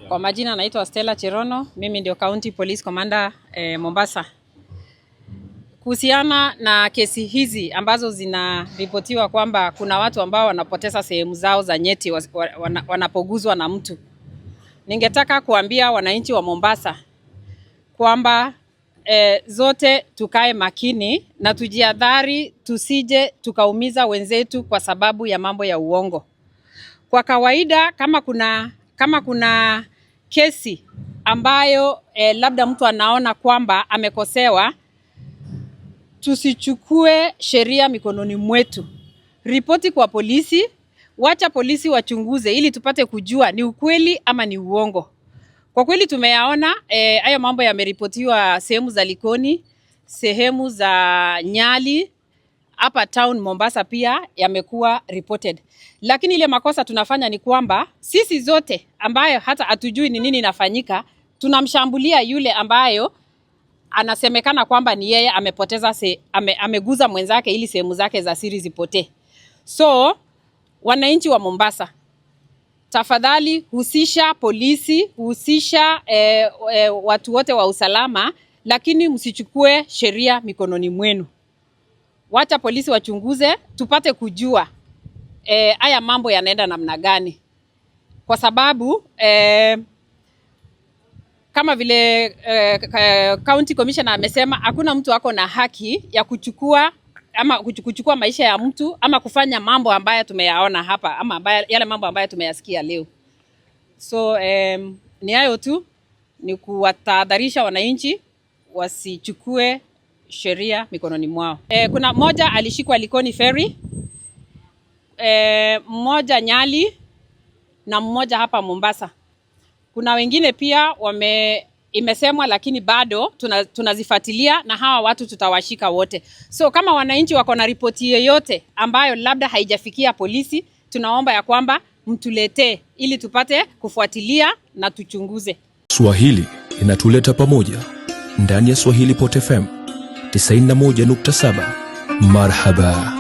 Kwa majina naitwa Stella Cherono, mimi ndio County Police Commander Mombasa. Kuhusiana na kesi hizi ambazo zinaripotiwa kwamba kuna watu ambao wanapoteza sehemu zao za nyeti wanapoguzwa na mtu. Ningetaka kuambia wananchi wa Mombasa kwamba zote tukae makini na tujiadhari, tusije tukaumiza wenzetu kwa sababu ya mambo ya uongo. Kwa kawaida kama kuna kesi ambayo labda mtu anaona kwamba amekosewa, tusichukue sheria mikononi mwetu. Ripoti kwa polisi, wacha polisi wachunguze ili tupate kujua ni ukweli ama ni uongo. Kwa kweli tumeyaona hayo mambo yameripotiwa sehemu za Likoni, sehemu za Nyali, hapa town Mombasa pia yamekuwa reported. Lakini ile makosa tunafanya ni kwamba sisi zote ambayo hata hatujui ni nini inafanyika, tunamshambulia yule ambayo anasemekana kwamba ni yeye amepoteza ameguza mwenzake ili sehemu zake za siri zipotee. So wananchi wa Mombasa, tafadhali husisha polisi, husisha watu wote wa usalama, lakini msichukue sheria mikononi mwenu. Wacha polisi wachunguze, tupate kujua haya mambo yanaenda namna gani. Kwa sababu kama vile County Commissioner amesema, hakuna mtu ako na haki ya kuchukua maisha ya mtu ama kufanya mambo ambayo tumeyaona hapa ama yale mambo ambayo tumeyasikia leo. So ni hayo tu, ni kuwatahadharisha wananchi wasichukue sheria mikononi mwao. Kuna mmoja alishikwa Likoni Ferry, mmoja Nyali na mmoja hapa Mombasa. Kuna wengine pia imesemwa lakini bado tunazifuatilia na hawa watu tutawashika wote. So kama wananchi wako na ripoti yoyote ambayo labda haijafikia polisi, tunaomba ya kwamba mtuletee ili tupate kufuatilia na tuchunguze. Swahili inatuleta pamoja ndani ya Swahili Pot FM 91.7. Marhaba.